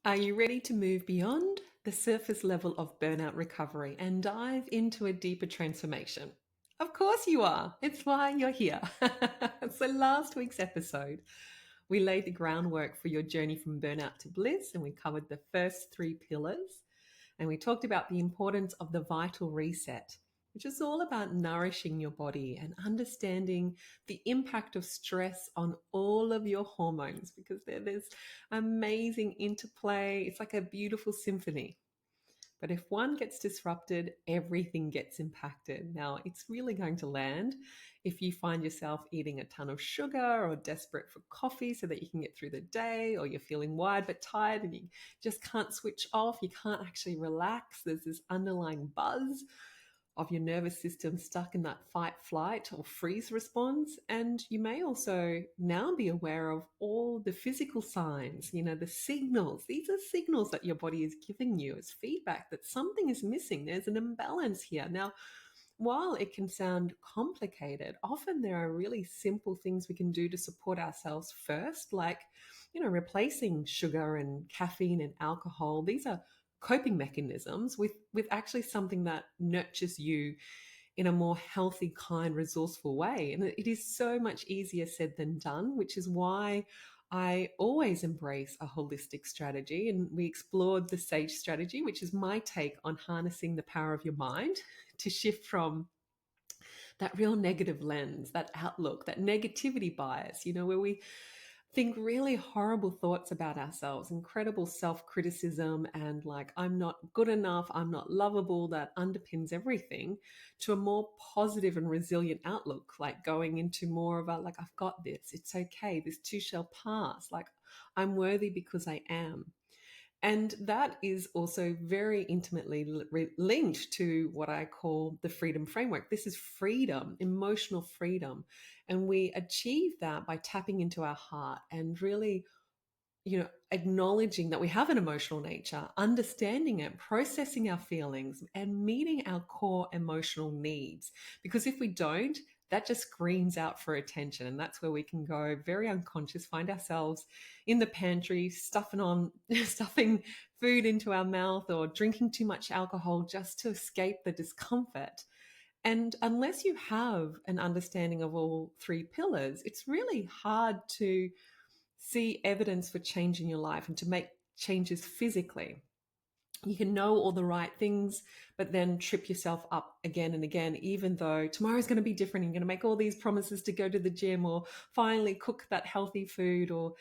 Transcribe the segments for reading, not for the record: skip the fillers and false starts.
Are you ready to move beyond the surface level of burnout recovery and dive into a deeper transformation? Of course you are. It's why you're here. So, last week's episode, we laid the groundwork for your journey from burnout to bliss, and we covered the first three pillars. And we talked about the importance of the vital reset, which is all about nourishing your body and understanding the impact of stress on all of your hormones because there's amazing interplay. It's like a beautiful symphony. But if one gets disrupted, everything gets impacted. Now, it's really going to land if you find yourself eating a ton of sugar or desperate for coffee so that you can get through the day, or you're feeling wired but tired and you just can't switch off. You can't actually relax. There's this underlying buzz of your nervous system stuck in that fight, flight, or freeze response. And you may also now be aware of all the physical signs, the signals. These are signals that your body is giving you as feedback that something is missing. There's an imbalance here. Now, while it can sound complicated, often there are really simple things we can do to support ourselves first, like, replacing sugar and caffeine and alcohol. These are coping mechanisms with actually something that nurtures you in a more healthy, kind, resourceful way. And it is so much easier said than done, which is why I always embrace a holistic strategy. And we explored the SAGE strategy, which is my take on harnessing the power of your mind to shift from that real negative lens, that outlook, that negativity bias, where we think really horrible thoughts about ourselves, incredible self criticism, and like, I'm not good enough, I'm not lovable, that underpins everything, to a more positive and resilient outlook, like going into more of a, like, I've got this, it's okay, this too shall pass, like, I'm worthy because I am. And that is also very intimately linked to what I call the freedom framework. This is freedom, emotional freedom. And we achieve that by tapping into our heart and really, acknowledging that we have an emotional nature, understanding it, processing our feelings, and meeting our core emotional needs. Because if we don't, that just screams out for attention. And that's where we can go very unconscious, find ourselves in the pantry, stuffing food into our mouth or drinking too much alcohol just to escape the discomfort. And unless you have an understanding of all three pillars, it's really hard to see evidence for change in your life and to make changes physically. You can know all the right things, but then trip yourself up again and again, even though tomorrow's going to be different. You're going to make all these promises to go to the gym or finally cook that healthy food or,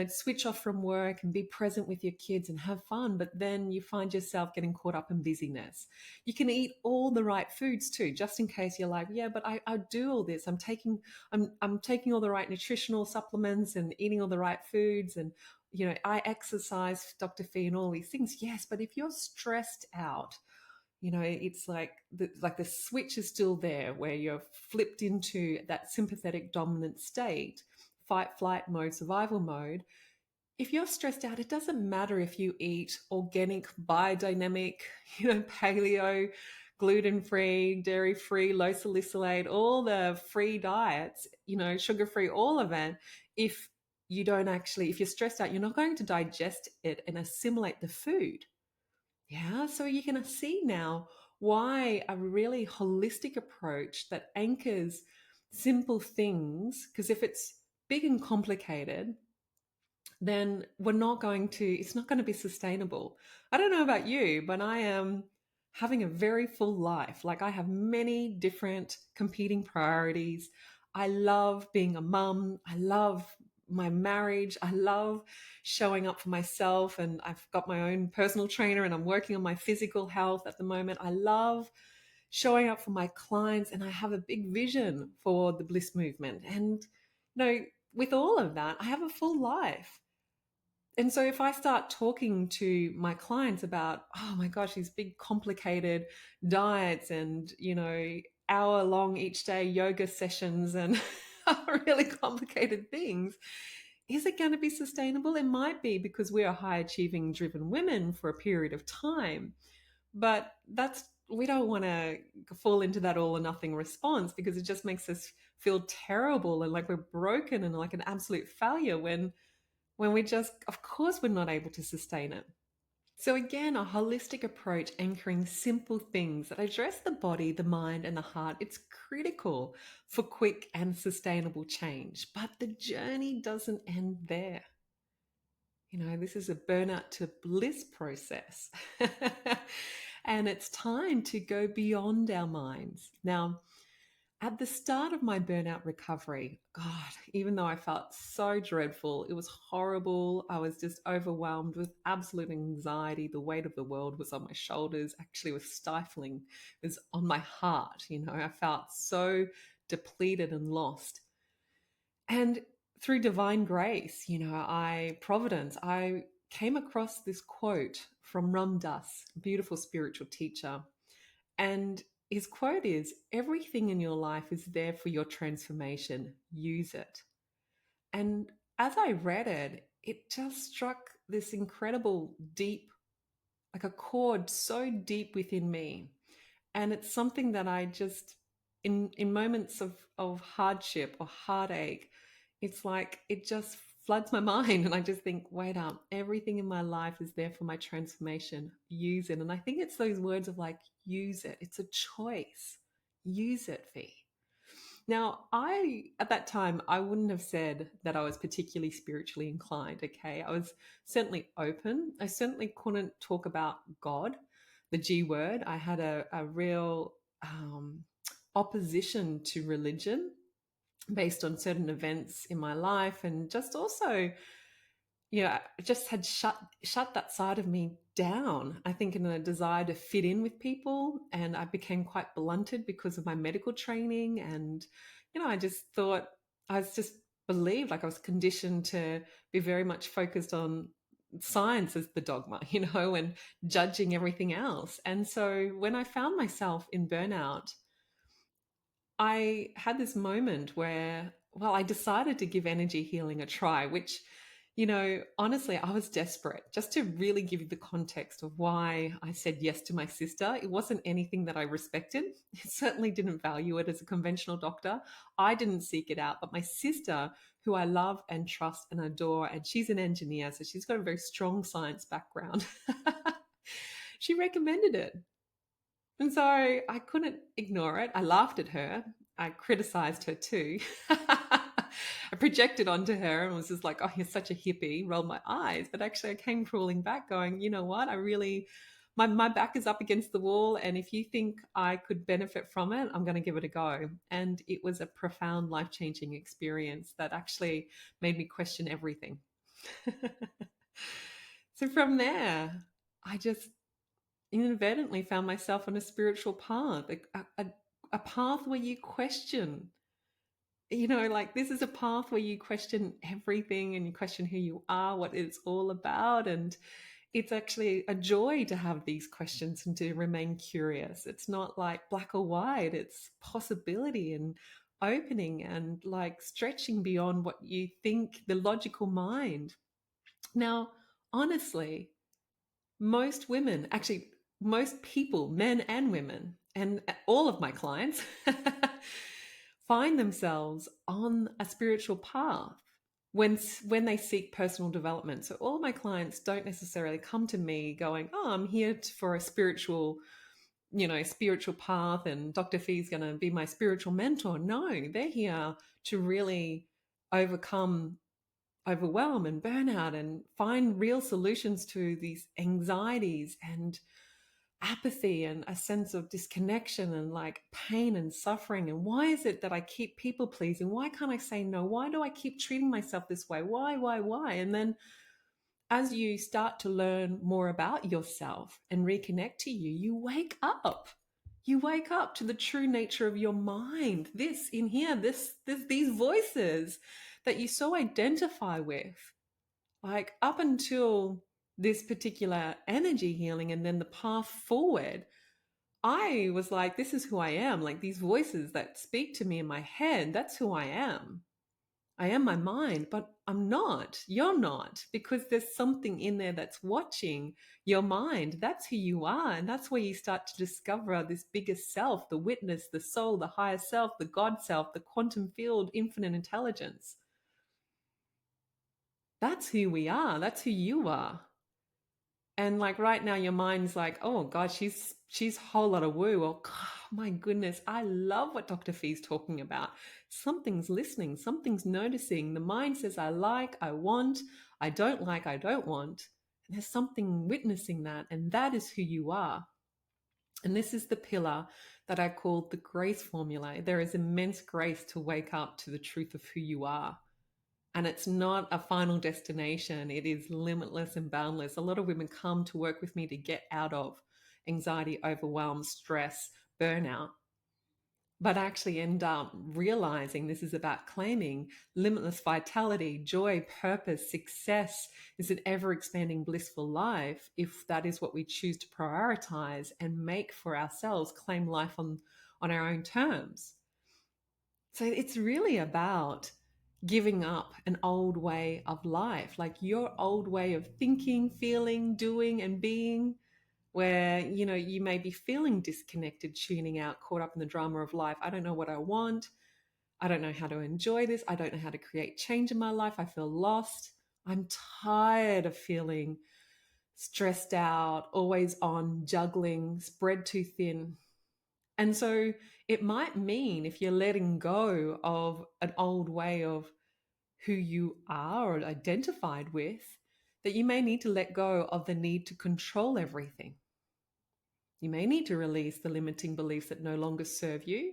switch off from work and be present with your kids and have fun. But then you find yourself getting caught up in busyness. You can eat all the right foods too, just in case you're like, yeah, but I do all this. I'm taking all the right nutritional supplements and eating all the right foods, and I exercise, Dr. Fee, and all these things. Yes, but if you're stressed out, it's like the switch is still there where you're flipped into that sympathetic dominant state, fight, flight mode, survival mode. If you're stressed out, it doesn't matter if you eat organic, biodynamic, paleo, gluten-free, dairy-free, low salicylate, all the free diets, sugar-free, all of it. If you're stressed out, you're not going to digest it and assimilate the food. Yeah. So you can see now why a really holistic approach that anchors simple things, because if it's big and complicated, then it's not going to be sustainable. I don't know about you, but I am having a very full life. Like, I have many different competing priorities. I love being a mum. I love my marriage. I love showing up for myself, and I've got my own personal trainer and I'm working on my physical health at the moment. I love showing up for my clients, and I have a big vision for the Bliss movement. And with all of that, I have a full life. And so if I start talking to my clients about, oh my gosh, these big complicated diets and, hour long each day yoga sessions and really complicated things, is it going to be sustainable? It might be, because we are high achieving driven women for a period of time. But we don't want to fall into that all or nothing response, because it just makes us feel terrible and like we're broken and like an absolute failure, when when we just, of course, we're not able to sustain it. So, again, a holistic approach anchoring simple things that address the body, the mind, and the heart. It's critical for quick and sustainable change. But the journey doesn't end there. This is a burnout to bliss process. And it's time to go beyond our minds. Now, at the start of my burnout recovery, God, even though I felt so dreadful, it was horrible. I was just overwhelmed with absolute anxiety. The weight of the world was on my shoulders, actually was stifling, it was on my heart. I felt so depleted and lost. And through divine grace, Providence, I came across this quote from Ram Dass, a beautiful spiritual teacher. And his quote is, everything in your life is there for your transformation. Use it. And as I read it, it just struck this incredible deep, like a chord so deep within me. And it's something that I just, in moments of hardship or heartache, it's like it just floods my mind. And I just think, wait up, everything in my life is there for my transformation. Use it. And I think it's those words of like, use it. It's a choice. Use it, Fee. Now, at that time, I wouldn't have said that I was particularly spiritually inclined, okay? I was certainly open. I certainly couldn't talk about God, the G word. I had a real opposition to religion based on certain events in my life, and just also, just had shut that side of me down, I think, in a desire to fit in with people. And I became quite blunted because of my medical training. And, I just thought, I was just believed, like I was conditioned to be very much focused on science as the dogma, and judging everything else. And so when I found myself in burnout, I had this moment where, well, I decided to give energy healing a try, which, honestly, I was desperate. Just to really give you the context of why I said yes to my sister, it wasn't anything that I respected. It certainly didn't value it as a conventional doctor. I didn't seek it out, but my sister, who I love and trust and adore, and she's an engineer, so she's got a very strong science background. She recommended it. And so I couldn't ignore it. I laughed at her. I criticized her too. I projected onto her and was just like, oh, you're such a hippie, rolled my eyes. But actually, I came crawling back going, you know what? My back is up against the wall. And if you think I could benefit from it, I'm going to give it a go. And it was a profound, life changing experience that actually made me question everything. So from there, I just inadvertently found myself on a spiritual path, a path where you question, like this is a path where you question everything and you question who you are, what it's all about. And it's actually a joy to have these questions and to remain curious. It's not like black or white, it's possibility and opening and like stretching beyond what you think, the logical mind. Now, honestly, most women, actually, most people, men and women, and all of my clients find themselves on a spiritual path when they seek personal development. So all of my clients don't necessarily come to me going, oh, I'm here for a spiritual path and Dr. Fee's going to be my spiritual mentor. No, they're here to really overcome overwhelm and burnout and find real solutions to these anxieties and apathy and a sense of disconnection and like pain and suffering. And why is it that I keep people pleasing? Why can't I say no? Why do I keep treating myself this way? Why? And then as you start to learn more about yourself and reconnect to you, you wake up. You wake up to the true nature of your mind. This in here, these voices that you so identify with. Like up until this particular energy healing and then the path forward, I was like, this is who I am. Like these voices that speak to me in my head, that's who I am. I am my mind, but I'm not. You're not, because there's something in there that's watching your mind. That's who you are. And that's where you start to discover this bigger self, the witness, the soul, the higher self, the God self, the quantum field, infinite intelligence. That's who we are. That's who you are. And like right now, your mind's like, oh God, she's a whole lot of woo. Or God, my goodness, I love what Dr. Fee's talking about. Something's listening, something's noticing. The mind says, I want, I don't like, I don't want. And there's something witnessing that, and that is who you are. And this is the pillar that I call the grace formula. There is immense grace to wake up to the truth of who you are. And it's not a final destination. It is limitless and boundless. A lot of women come to work with me to get out of anxiety, overwhelm, stress, burnout, but actually end up realizing this is about claiming limitless vitality, joy, purpose, success is an ever expanding blissful life if that is what we choose to prioritize and make for ourselves, claim life on our own terms. So it's really about giving up an old way of life, like your old way of thinking, feeling, doing, and being, where, you know, you may be feeling disconnected, tuning out, caught up in the drama of life. I don't know what I want. I don't know how to enjoy this. I don't know how to create change in my life. I feel lost. I'm tired of feeling stressed out, always on, juggling, spread too thin. And so it might mean if you're letting go of an old way of who you are or identified with, that you may need to let go of the need to control everything. You may need to release the limiting beliefs that no longer serve you.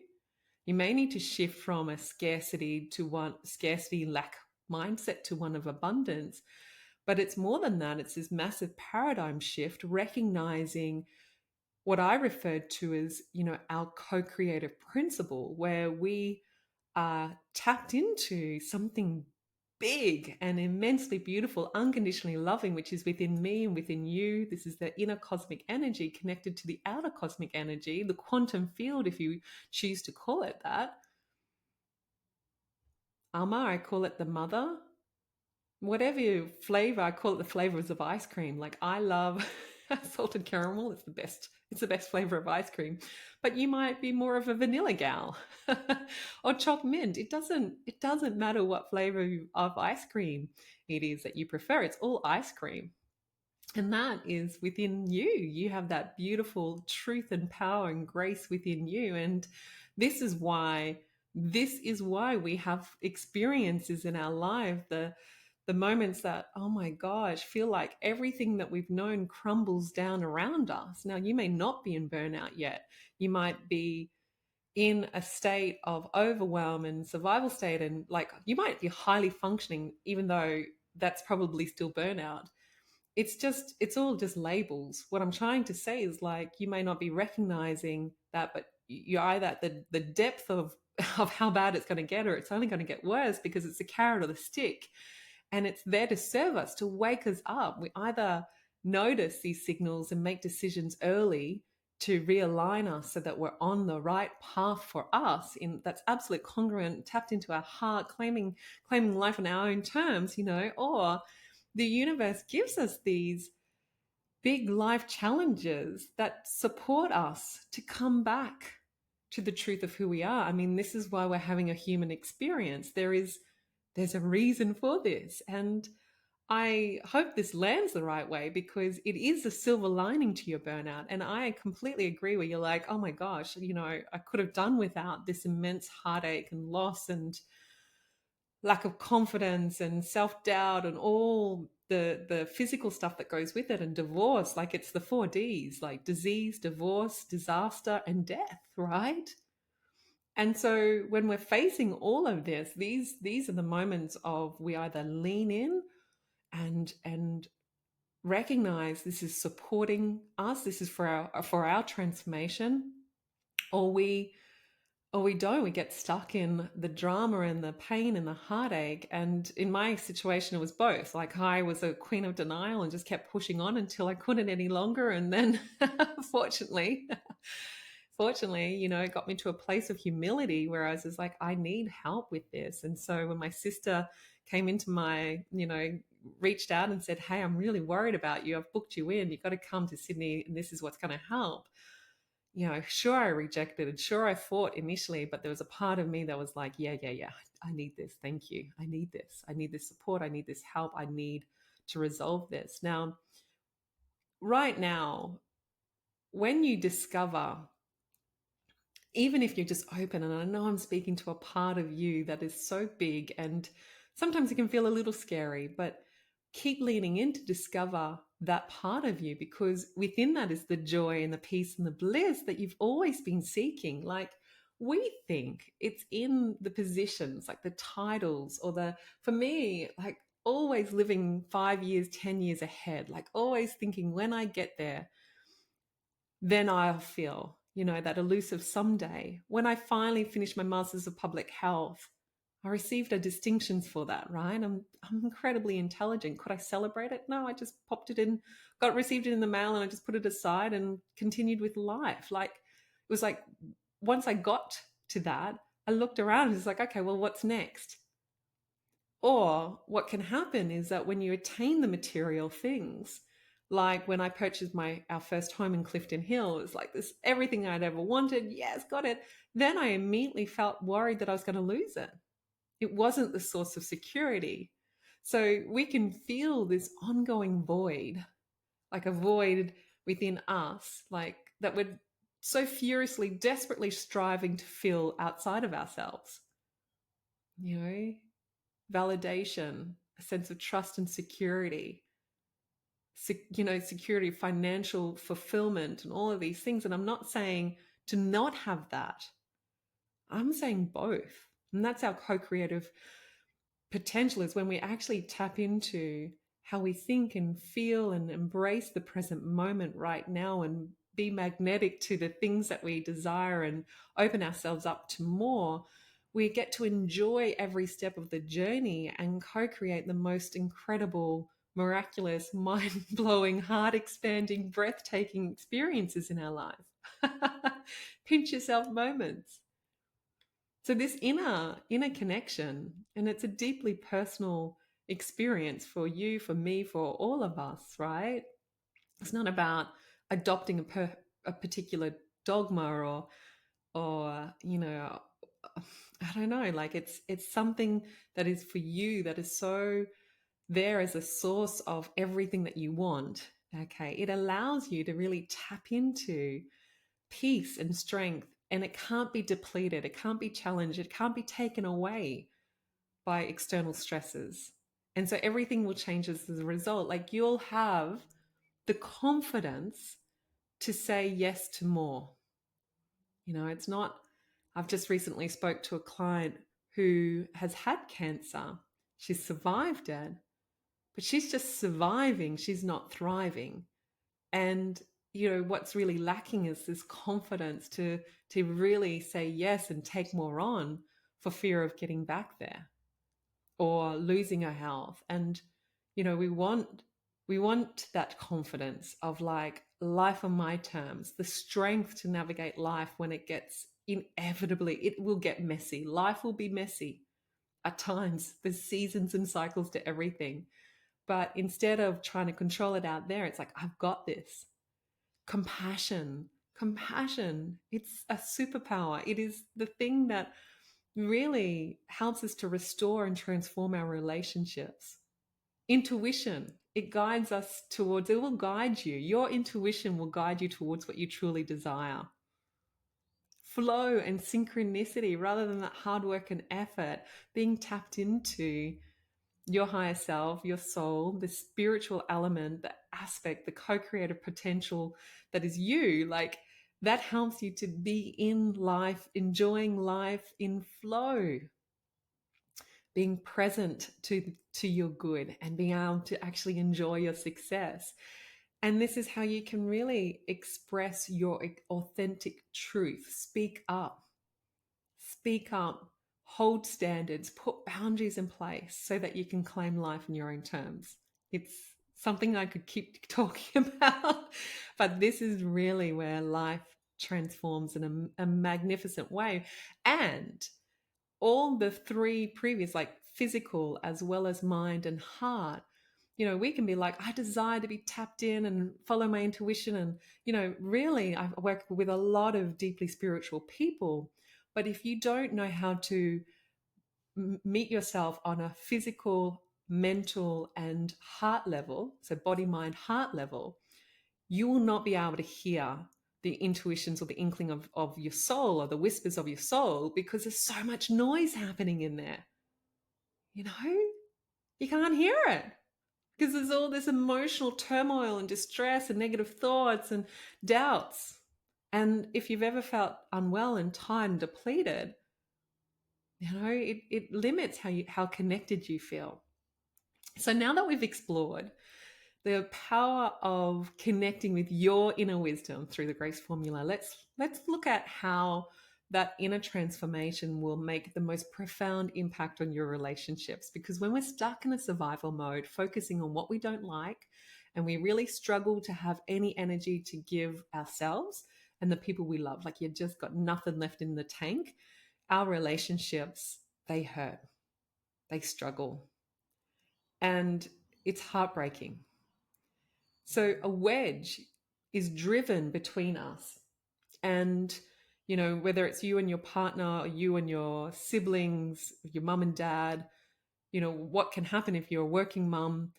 You may need to shift from a scarcity lack mindset to one of abundance. But it's more than that. It's this massive paradigm shift, recognizing what I referred to as, you know, our co-creative principle, where we are tapped into something big and immensely beautiful, unconditionally loving, which is within me and within you. This is the inner cosmic energy connected to the outer cosmic energy, the quantum field, if you choose to call it that. Alma, I call it the mother. Whatever flavor, I call it the flavors of ice cream. Like I love salted caramel. It's the best. It's the best flavor of ice cream. But you might be more of a vanilla gal or choc mint. It doesn't matter what flavor of ice cream it is that you prefer. It's all ice cream. And that is within you. You have that beautiful truth and power and grace within you. And this is why this is why we have experiences in our life, the moments that, oh my gosh, feel like everything that we've known crumbles down around us. Now, you may not be in burnout yet. You might be in a state of overwhelm and survival state, and like you might be highly functioning, even though that's probably still burnout. It's all just labels. What I'm trying to say is, like, you may not be recognizing that, but you're either at the depth of how bad it's going to get, or it's only going to get worse because it's the carrot or the stick. And it's there to serve us, to wake us up. We either notice these signals and make decisions early to realign us so that we're on the right path for us, in that's absolute congruent, tapped into our heart, claiming life on our own terms, you know, or the universe gives us these big life challenges that support us to come back to the truth of who we are. I mean, this is why we're having a human experience. There's a reason for this. And I hope this lands the right way, because it is a silver lining to your burnout. And I completely agree where you're like, oh my gosh, you know, I could have done without this immense heartache and loss and lack of confidence and self-doubt and all the physical stuff that goes with it, and divorce. Like, it's the 4 Ds, like disease, divorce, disaster, and death, right? And so when we're facing all of this, these are the moments of we either lean in and recognize this is supporting us, this is for our transformation, or we don't. We get stuck in the drama and the pain and the heartache. And in my situation, it was both. Like, I was a queen of denial and just kept pushing on until I couldn't any longer. And then fortunately, you know, it got me to a place of humility where I was just like, I need help with this. And so when my sister came into my, you know, reached out and said, hey, I'm really worried about you. I've booked you in. You've got to come to Sydney and this is what's going to help. sure, I rejected it. Sure, I fought initially, but there was a part of me that was like, yeah, yeah, yeah, I need this. Thank you. I need this. I need this support. I need this help. I need to resolve this. Now, right now, when you discover, even if you're just open, and I know I'm speaking to a part of you that is so big, and sometimes it can feel a little scary, but keep leaning in to discover that part of you, because within that is the joy and the peace and the bliss that you've always been seeking. Like, we think it's in the positions, like the titles, or for me, like always living 5 years, 10 years ahead, like always thinking when I get there, then I'll feel, that elusive someday. When I finally finished my Masters of Public Health, I received a distinctions for that, right? I'm incredibly intelligent. Could I celebrate it? No, I just popped it in, received it in the mail, and I just put it aside and continued with life. Like, it was like, once I got to that, I looked around and it's like, okay, well, what's next? Or what can happen is that when you attain the material things, like when I purchased our first home in Clifton Hill, it was like this, everything I'd ever wanted. Yes, got it. Then I immediately felt worried that I was going to lose it. It wasn't the source of security. So we can feel this ongoing void, like a void within us, like that we're so furiously, desperately striving to fill outside of ourselves. You know, validation, a sense of trust and security, security, financial fulfillment, and all of these things. And I'm not saying to not have that. I'm saying both. And that's our co-creative potential, is when we actually tap into how we think and feel and embrace the present moment right now, and be magnetic to the things that we desire and open ourselves up to more. We get to enjoy every step of the journey and co-create the most incredible, miraculous, mind-blowing, heart-expanding, breathtaking experiences in our life. Pinch yourself moments. So this inner connection, and it's a deeply personal experience for you, for me, for all of us, right? It's not about adopting a particular dogma, or I don't know, like it's something that is for you, that is so there as a source of everything that you want. Okay, it allows you to really tap into peace and strength, and it can't be depleted, it can't be challenged, it can't be taken away by external stresses. And so everything will change as a result. Like, you'll have the confidence to say yes to more. It's not, I've just recently spoke to a client who has had cancer. She's survived it, but she's just surviving. She's not thriving. And what's really lacking is this confidence to really say yes and take more on, for fear of getting back there or losing her health. And we want that confidence of, like, life on my terms, the strength to navigate life when it gets, inevitably, it will get messy. Life will be messy at times. There's seasons and cycles to everything. But instead of trying to control it out there, it's like, I've got this. Compassion, it's a superpower. It is the thing that really helps us to restore and transform our relationships. Intuition, it guides us towards, it will guide you. Your intuition will guide you towards what you truly desire. Flow and synchronicity, rather than that hard work and effort, being tapped into your higher self, your soul, the spiritual element, the aspect, the co-creative potential that is you, like, that helps you to be in life, enjoying life in flow, being present to your good, and being able to actually enjoy your success. And this is how you can really express your authentic truth. Speak up, hold standards, put boundaries in place so that you can claim life in your own terms. It's something I could keep talking about, but this is really where life transforms in a magnificent way. And all the three previous, like physical as well as mind and heart, we can be like, I desire to be tapped in and follow my intuition. And, really, I work with a lot of deeply spiritual people. But if you don't know how to meet yourself on a physical, mental, and heart level, so body, mind, heart level, you will not be able to hear the intuitions or the inkling of your soul or the whispers of your soul, because there's so much noise happening in there. You can't hear it because there's all this emotional turmoil and distress and negative thoughts and doubts. And if you've ever felt unwell and tired and depleted, it limits how connected you feel. So now that we've explored the power of connecting with your inner wisdom through the grace formula, let's look at how that inner transformation will make the most profound impact on your relationships. Because when we're stuck in a survival mode, focusing on what we don't like, and we really struggle to have any energy to give ourselves and the people we love, like you've just got nothing left in the tank, our relationships, they hurt, they struggle, and it's heartbreaking. So a wedge is driven between us. And, whether it's you and your partner, or you and your siblings, your mum and dad, what can happen if you're a working mum,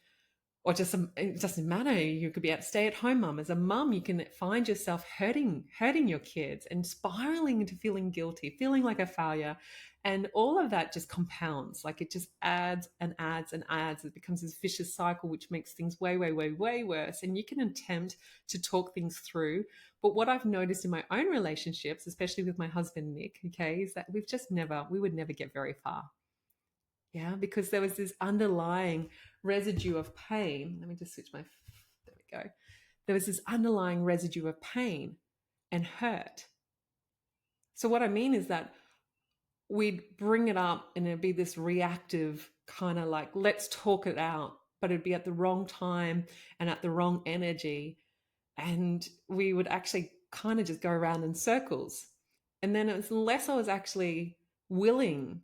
or just it doesn't matter. You could be a stay-at-home mum. As a mum, you can find yourself hurting your kids and spiraling into feeling guilty, feeling like a failure. And all of that just compounds. Like it just adds and adds and adds. It becomes this vicious cycle, which makes things way, way, way, way worse. And you can attempt to talk things through. But what I've noticed in my own relationships, especially with my husband, Nick, okay, is that we would never get very far. Yeah, because there was this underlying residue of pain. Let me just switch there we go. There was this underlying residue of pain and hurt. So what I mean is that we'd bring it up and it'd be this reactive kind of like, let's talk it out, but it'd be at the wrong time and at the wrong energy. And we would actually kind of just go around in circles. And then it was unless I was actually willing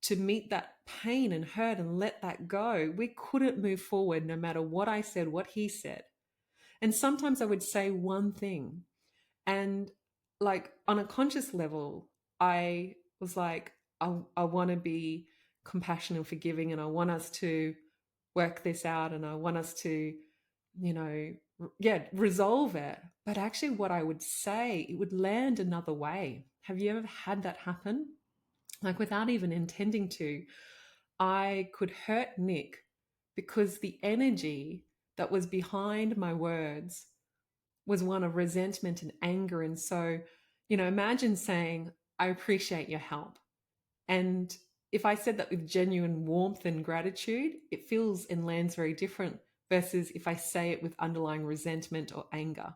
to meet that pain and hurt and let that go, we couldn't move forward no matter what I said, what he said. And sometimes I would say one thing, and like on a conscious level, I was like, I want to be compassionate and forgiving, and I want us to work this out, and I want us to, resolve it. But actually, what I would say, it would land another way. Have you ever had that happen? Like without even intending to, I could hurt Nick because the energy that was behind my words was one of resentment and anger. And so, imagine saying, I appreciate your help. And if I said that with genuine warmth and gratitude, it feels and lands very different versus if I say it with underlying resentment or anger.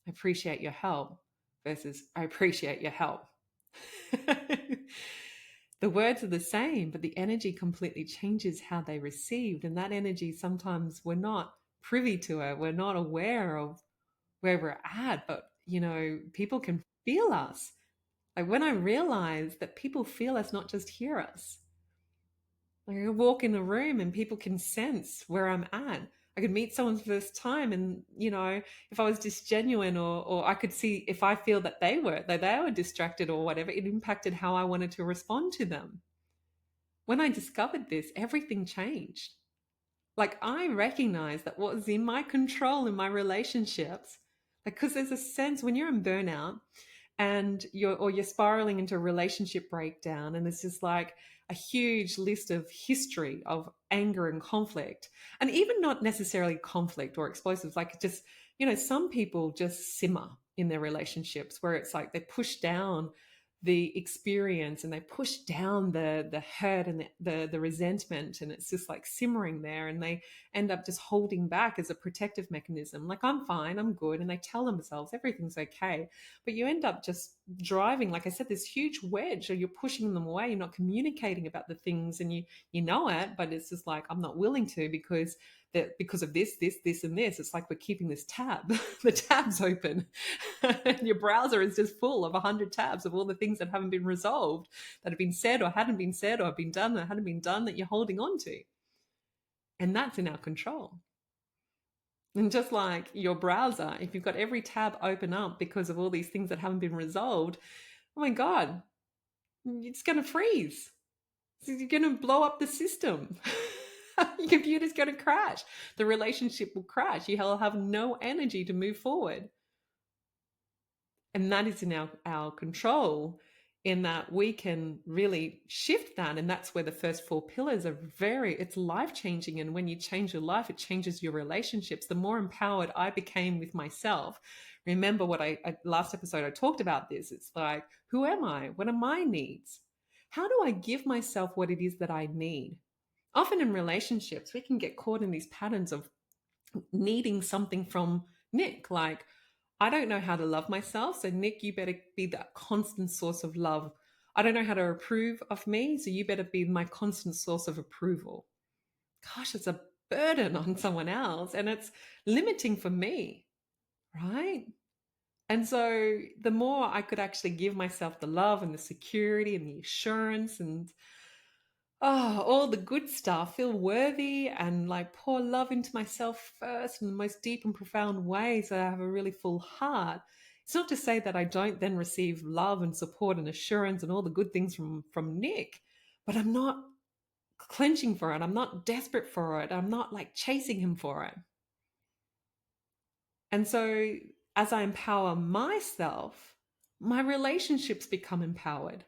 I appreciate your help versus I appreciate your help. The words are the same, but the energy completely changes how they received. And that energy, sometimes we're not privy to it. We're not aware of where we're at, but people can feel us. Like when I realize that people feel us, not just hear us. Like I walk in a room and people can sense where I'm at. I could meet someone for the first time, and if I was disgenuine, or I could see if I feel that they were distracted or whatever, it impacted how I wanted to respond to them. When I discovered this, everything changed. Like I recognized that what was in my control in my relationships, because there's a sense when you're in burnout and you're spiraling into a relationship breakdown, and it's just like a huge list of history of anger and conflict, and even not necessarily conflict or explosives, like just some people just simmer in their relationships where it's like they push down the experience and they push down the hurt and the resentment, and it's just like simmering there, and they end up just holding back as a protective mechanism, like I'm fine, I'm good, and they tell themselves everything's okay. But you end up just driving, like I said, this huge wedge, or you're pushing them away, you're not communicating about the things, and you know it, but it's just like I'm not willing to because of this, and this. It's like we're keeping this tab, the tab's open. And your browser is just full of 100 tabs of all the things that haven't been resolved, that have been said or hadn't been said, or have been done or hadn't been done, that you're holding on to. And that's in our control. And just like your browser, if you've got every tab open up because of all these things that haven't been resolved, oh my God, it's going to freeze. So you're going to blow up the system. Your computer's going to crash. The relationship will crash. You'll have no energy to move forward. And that is in our control, in that we can really shift that. And that's where the first four pillars are it's life changing. And when you change your life, it changes your relationships. The more empowered I became with myself, remember what last episode I talked about this. It's like, who am I? What are my needs? How do I give myself what it is that I need? Often in relationships, we can get caught in these patterns of needing something from Nick, like, I don't know how to love myself. So, Nick, you better be that constant source of love. I don't know how to approve of me. So, you better be my constant source of approval. Gosh, it's a burden on someone else and it's limiting for me, right? And so, the more I could actually give myself the love and the security and the assurance and all the good stuff, feel worthy and like pour love into myself first in the most deep and profound way so that I have a really full heart. It's not to say that I don't then receive love and support and assurance and all the good things from Nick, but I'm not clenching for it. I'm not desperate for it. I'm not like chasing him for it. And so as I empower myself, my relationships become empowered.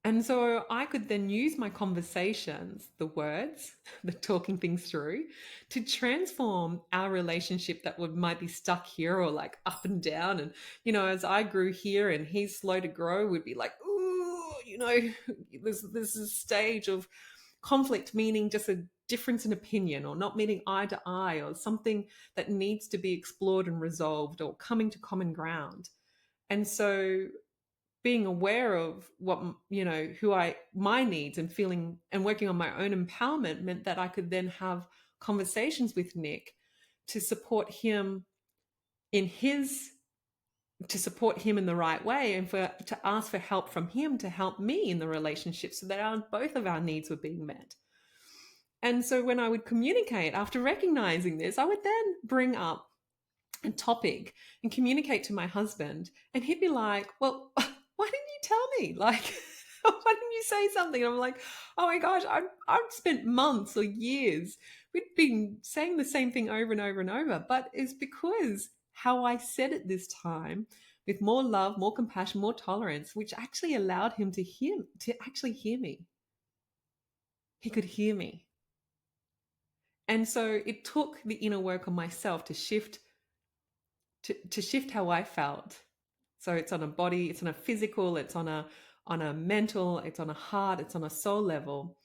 And so I could then use my conversations, the words, the talking things through, to transform our relationship that might be stuck here or like up and down. And, as I grew here and he's slow to grow, we'd be like, ooh, there's a stage of conflict, meaning just a difference in opinion or not meeting eye to eye or something that needs to be explored and resolved or coming to common ground. And so being aware of what my needs and feeling and working on my own empowerment meant that I could then have conversations with Nick to support him in his to support him in the right way and to ask for help from him to help me in the relationship so that both of our needs were being met. And so when I would communicate after recognizing this, I would then bring up a topic and communicate to my husband, and he'd be like, well, why didn't you tell me? Like, why didn't you say something? And I'm like, oh my gosh, I've spent months or years. We'd been saying the same thing over and over and over, but it's because how I said it this time with more love, more compassion, more tolerance, which actually allowed him to actually hear me. He could hear me. And so it took the inner work on myself to shift how I felt. So it's on a body, it's on a physical, it's on a mental, it's on a heart, it's on a soul level.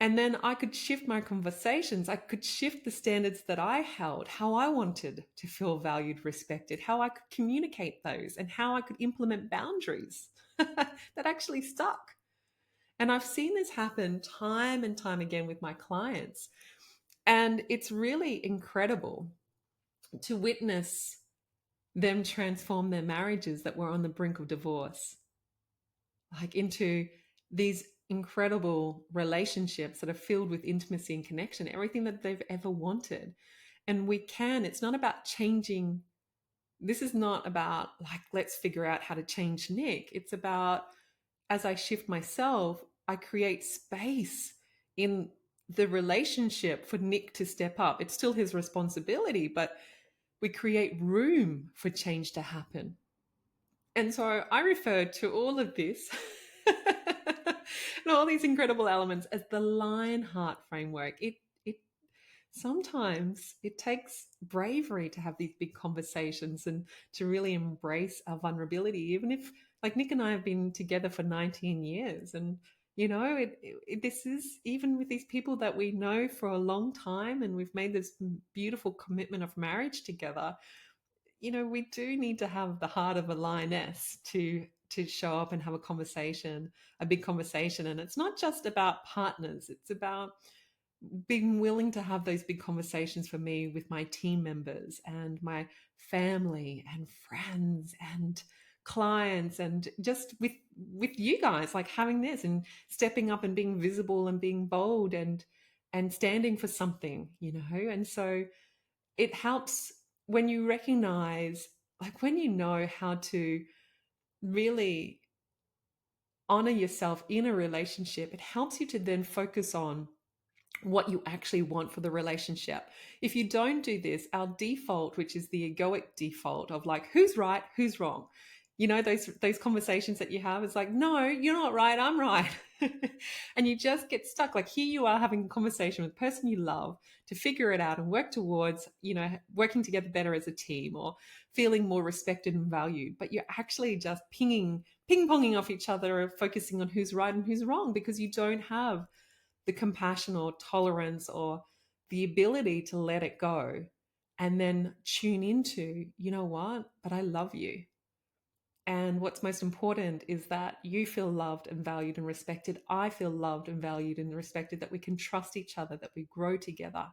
And then I could shift my conversations. I could shift the standards that I held, how I wanted to feel valued, respected, how I could communicate those, and how I could implement boundaries that actually stuck. And I've seen this happen time and time again with my clients. And it's really incredible to witness them transform their marriages that were on the brink of divorce, like into these incredible relationships that are filled with intimacy and connection, everything that they've ever wanted. And it's not about changing. This is not about like, let's figure out how to change Nick. It's about, as I shift myself, I create space in the relationship for Nick to step up. It's still his responsibility, but we create room for change to happen. And so I refer to all of this and all these incredible elements as the Lionheart Framework. It sometimes it takes bravery to have these big conversations and to really embrace our vulnerability, even if, like, Nick and I have been together for 19 years. And this is even with these people that we know for a long time, and we've made this beautiful commitment of marriage together. We do need to have the heart of a lioness to show up and have a big conversation. And it's not just about partners. It's about being willing to have those big conversations for me with my team members and my family and friends and clients, and just with you guys, like having this and stepping up and being visible and being bold and and standing for something, And so it helps when you recognize, like when you know how to really honor yourself in a relationship, it helps you to then focus on what you actually want for the relationship. If you don't do this, our default, which is the egoic default of like, who's right, who's wrong, those conversations that you have, is like, no, you're not right, I'm right. And you just get stuck. Like, here you are having a conversation with the person you love to figure it out and work towards, working together better as a team, or feeling more respected and valued. But you're actually just ping-ponging off each other, focusing on who's right and who's wrong, because you don't have the compassion or tolerance or the ability to let it go and then tune into, you know what, but I love you. And what's most important is that you feel loved and valued and respected. I feel loved and valued and respected, that we can trust each other, that we grow together.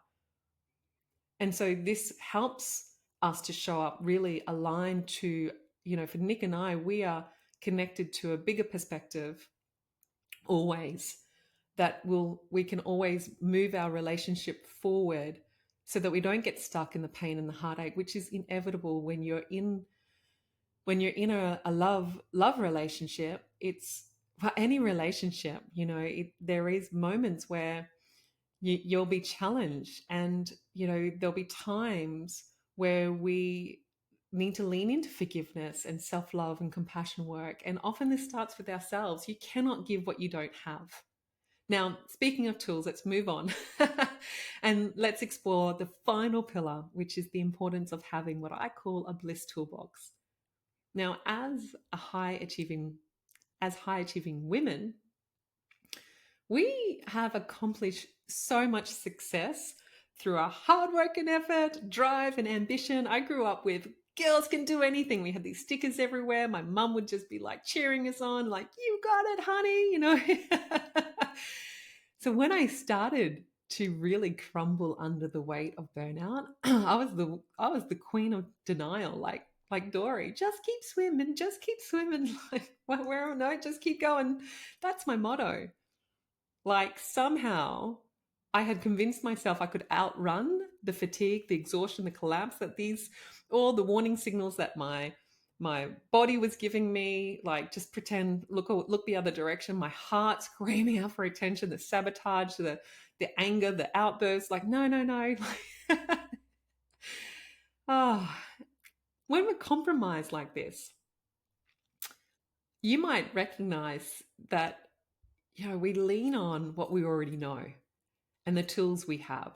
And so this helps us to show up really aligned to, for Nick and I, we are connected to a bigger perspective always, that we can always move our relationship forward so that we don't get stuck in the pain and the heartache, which is inevitable when you're in a love relationship. It's for any relationship, there is moments where you'll be challenged, and there'll be times where we need to lean into forgiveness and self-love and compassion work. And often this starts with ourselves. You cannot give what you don't have. Now, speaking of tools, let's move on and let's explore the final pillar, which is the importance of having what I call a bliss toolbox. Now, as high achieving women, we have accomplished so much success through our hard work and effort, drive and ambition. I grew up with girls can do anything. We had these stickers everywhere. My mum would just be like cheering us on, like, you got it, honey, So when I started to really crumble under the weight of burnout, I was the queen of denial, like Dory, just keep swimming, like, where no, just keep going. That's my motto. Like, somehow I had convinced myself I could outrun the fatigue, the exhaustion, the collapse, that all the warning signals that my body was giving me, like, just pretend, look the other direction, my heart screaming out for attention, the sabotage, the anger, the outbursts, like, no. Oh, when we're compromised like this, you might recognize that, we lean on what we already know and the tools we have.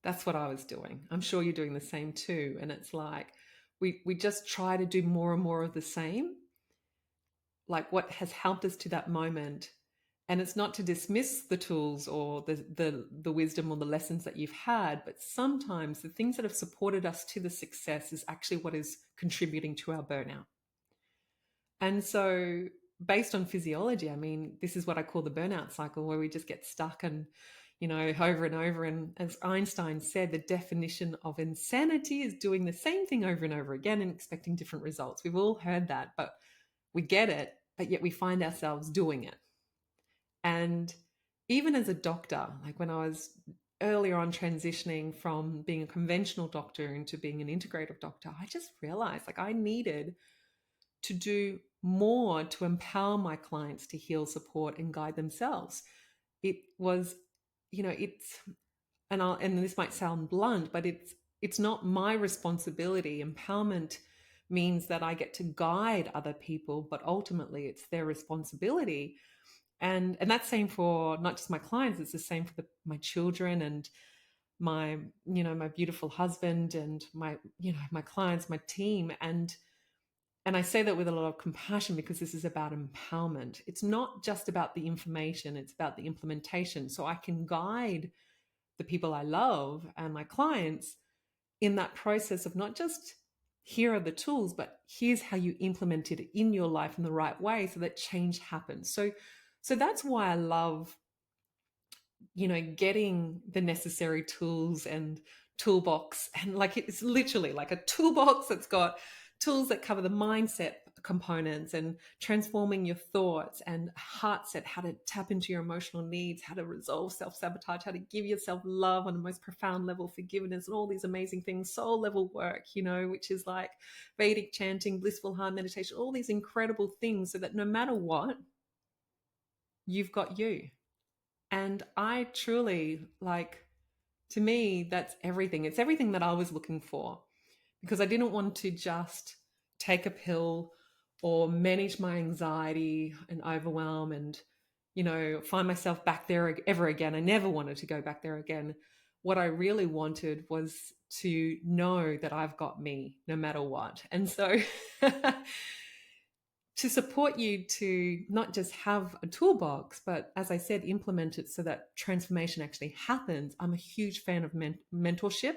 That's what I was doing. I'm sure you're doing the same too. And it's like, we just try to do more and more of the same, like what has helped us to that moment. And it's not to dismiss the tools or the wisdom or the lessons that you've had, but sometimes the things that have supported us to the success is actually what is contributing to our burnout. And so, based on physiology, I mean, this is what I call the burnout cycle, where we just get stuck and, over and over. And as Einstein said, the definition of insanity is doing the same thing over and over again and expecting different results. We've all heard that, but we get it, but yet we find ourselves doing it. And even as a doctor, like when I was earlier on transitioning from being a conventional doctor into being an integrative doctor, I just realized, like, I needed to do more to empower my clients to heal, support, and guide themselves. It was, and this might sound blunt, but it's not my responsibility. Empowerment means that I get to guide other people, but ultimately it's their responsibility. And that's same for not just my clients, it's the same for my children and my beautiful husband and my clients, my team. And I say that with a lot of compassion, because this is about empowerment. It's not just about the information, it's about the implementation. So I can guide the people I love and my clients in that process of not just, here are the tools, but here's how you implement it in your life in the right way so that change happens. So that's why I love, getting the necessary tools and toolbox. And like, it's literally like a toolbox that's got tools that cover the mindset, components, and transforming your thoughts and heart set, how to tap into your emotional needs, how to resolve self-sabotage, how to give yourself love on the most profound level, forgiveness, and all these amazing things, soul level work, which is like Vedic chanting, blissful heart meditation, all these incredible things, so that no matter what, you've got you. And I truly, like, to me, that's everything. It's everything that I was looking for, because I didn't want to just take a pill or manage my anxiety and overwhelm and, find myself back there ever again. I never wanted to go back there again. What I really wanted was to know that I've got me no matter what. And so to support you to not just have a toolbox, but as I said, implement it so that transformation actually happens. I'm a huge fan of mentorship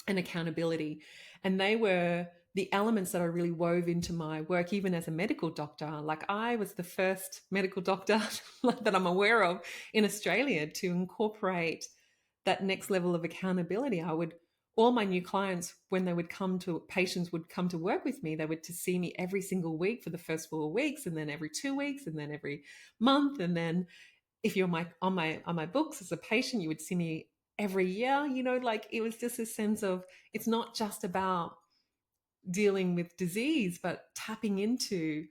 and accountability. And they were the elements that I really wove into my work, even as a medical doctor. Like, I was the first medical doctor that I'm aware of in Australia to incorporate that next level of accountability. All my new clients, when they would patients would come to work with me, they would to see me every single week for the first 4 weeks, and then every 2 weeks, and then every month. And then if you're on my books as a patient, you would see me every year. Like, it was just a sense of, it's not just about dealing with disease, but tapping into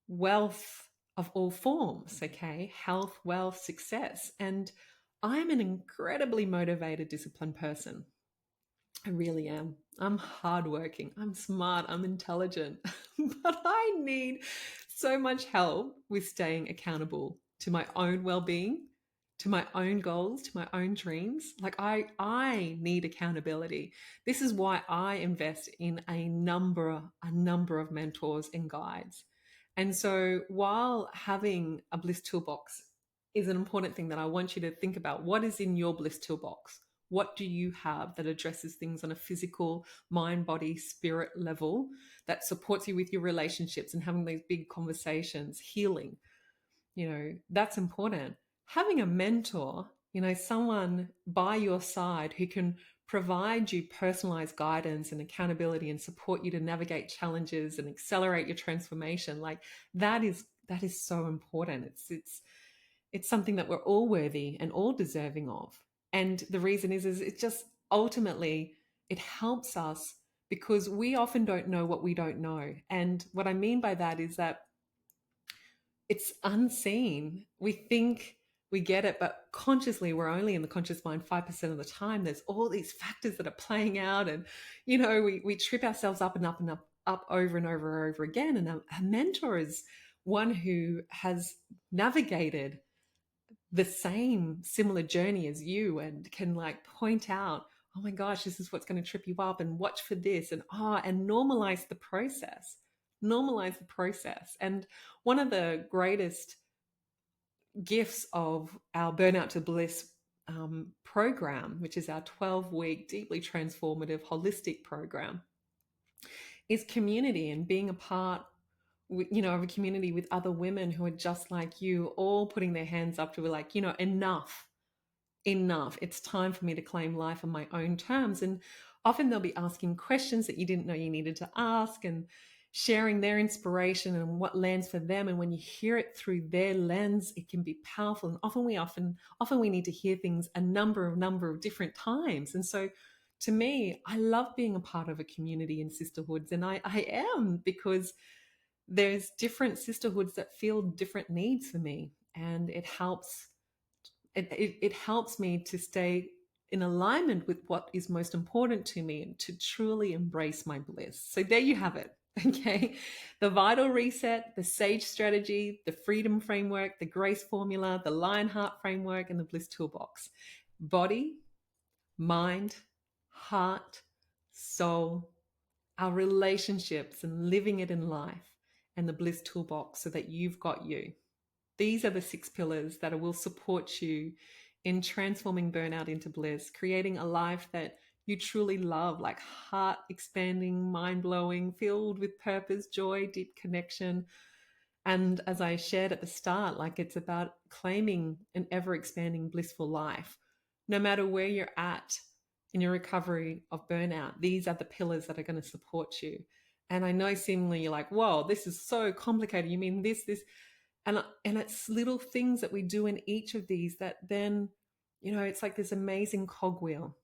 wealth of all forms, okay? Health, wealth, success. And I'm an incredibly motivated, disciplined person. I really am. I'm hardworking, I'm smart, I'm intelligent, but I need so much help with staying accountable to my own well-being, to my own goals, to my own dreams. Like, I need accountability. This is why I invest in a number of mentors and guides. And so while having a Bliss Toolbox is an important thing, that I want you to think about, what is in your Bliss Toolbox? What do you have that addresses things on a physical, mind, body, spirit level, that supports you with your relationships and having those big conversations, healing? That's important. Having a mentor, someone by your side who can provide you personalized guidance and accountability and support you to navigate challenges and accelerate your transformation, like, that is so important. It's something that we're all worthy and all deserving of. And the reason is it just ultimately, it helps us, because we often don't know what we don't know. And what I mean by that is that it's unseen. We think we get it, but consciously, we're only in the conscious mind 5% of the time. There's all these factors that are playing out, and we trip ourselves up and up and up over and over and over again. And a mentor is one who has navigated the same similar journey as you, and can, like, point out, oh my gosh, this is what's going to trip you up, and watch for this, and normalize the process. And one of the greatest gifts of our Burnout to Bliss program, which is our 12-week deeply transformative holistic program, is community, and being a part of a community with other women who are just like you, all putting their hands up to be like, enough. It's time for me to claim life on my own terms. And often they'll be asking questions that you didn't know you needed to ask, and sharing their inspiration and what lands for them. And when you hear it through their lens, it can be powerful. And often we need to hear things a number of different times. And so, to me, I love being a part of a community and sisterhoods. And I am, because there's different sisterhoods that feel different needs for me. And it helps me to stay in alignment with what is most important to me, and to truly embrace my bliss. So there you have it. Okay. The Vital Reset, the Sage Strategy, the Freedom Framework, the Grace Formula, the Lionheart Framework, and the Bliss Toolbox. Body, mind, heart, soul, our relationships, and living it in life, and the Bliss Toolbox, so that you've got you. These are the 6 pillars that will support you in transforming burnout into bliss, creating a life that you truly love, like heart expanding, mind blowing, filled with purpose, joy, deep connection. And as I shared at the start, like, it's about claiming an ever expanding blissful life. No matter where you're at in your recovery of burnout, these are the pillars that are going to support you. And I know seemingly you're like, whoa, this is so complicated. You mean this, and it's little things that we do in each of these that then, it's like this amazing cogwheel.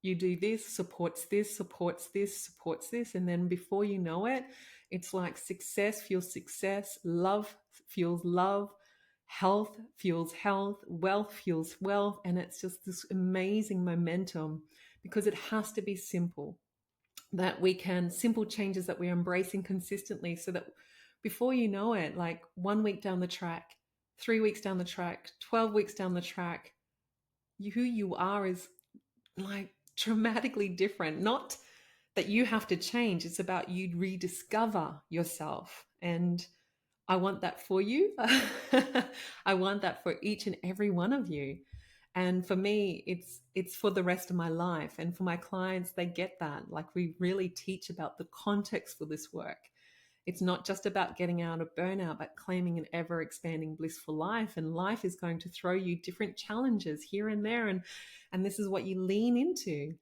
You do this, supports this, supports this, supports this. And then before you know it, it's like success fuels success, love fuels love, health fuels health, wealth fuels wealth. And it's just this amazing momentum, because it has to be simple, that we can, simple changes that we're embracing consistently, so that before you know it, like 1 week down the track, 3 weeks down the track, 12 weeks down the track, who you are is like dramatically different. Not that you have to change, it's about you rediscover yourself. And I want that for you. I want that for each and every one of you. And for me, it's for the rest of my life. And for my clients, they get that. Like, we really teach about the context for this work. It's not just about getting out of burnout, but claiming an ever expanding blissful life. And life is going to throw you different challenges here and there. And this is what you lean into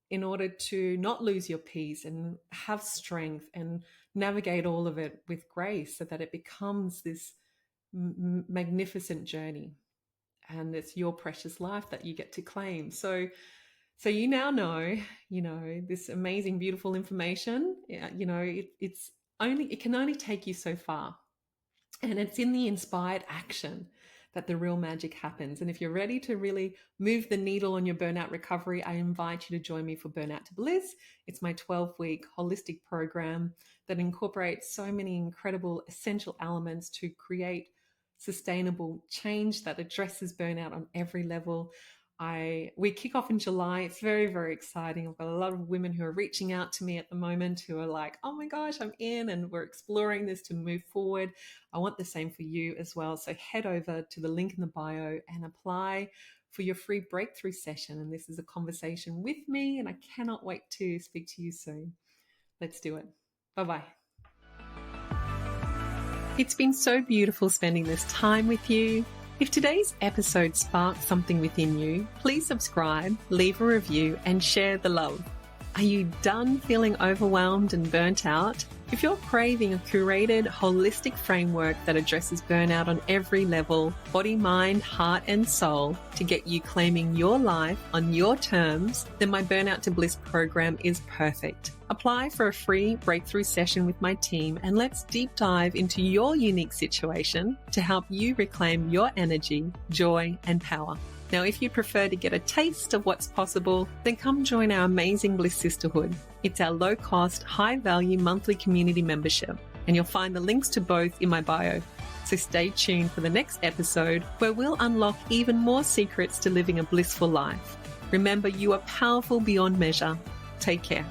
in order to not lose your peace and have strength and navigate all of it with grace, so that it becomes this magnificent journey. And it's your precious life that you get to claim. So you now know, this amazing, beautiful information. It can only take you so far. And it's in the inspired action that the real magic happens. And if you're ready to really move the needle on your burnout recovery, I invite you to join me for Burnout to Bliss. It's my 12-week holistic program that incorporates so many incredible essential elements to create sustainable change that addresses burnout on every level. We kick off in July. It's very, very exciting. I've got a lot of women who are reaching out to me at the moment who are like, oh my gosh, I'm in, and we're exploring this to move forward. I want the same for you as well. So head over to the link in the bio and apply for your free breakthrough session. And this is a conversation with me, and I cannot wait to speak to you soon. Let's do it. Bye-bye. It's been so beautiful spending this time with you. If today's episode sparked something within you, please subscribe, leave a review, and share the love. Are you done feeling overwhelmed and burnt out? If you're craving a curated, holistic framework that addresses burnout on every level, body, mind, heart, and soul, to get you claiming your life on your terms, then my Burnout to Bliss program is perfect. Apply for a free breakthrough session with my team, and let's deep dive into your unique situation to help you reclaim your energy, joy, and power. Now, if you'd prefer to get a taste of what's possible, then come join our amazing Bliss Sisterhood. It's our low-cost, high-value monthly community membership, and you'll find the links to both in my bio. So stay tuned for the next episode, where we'll unlock even more secrets to living a blissful life. Remember, you are powerful beyond measure. Take care.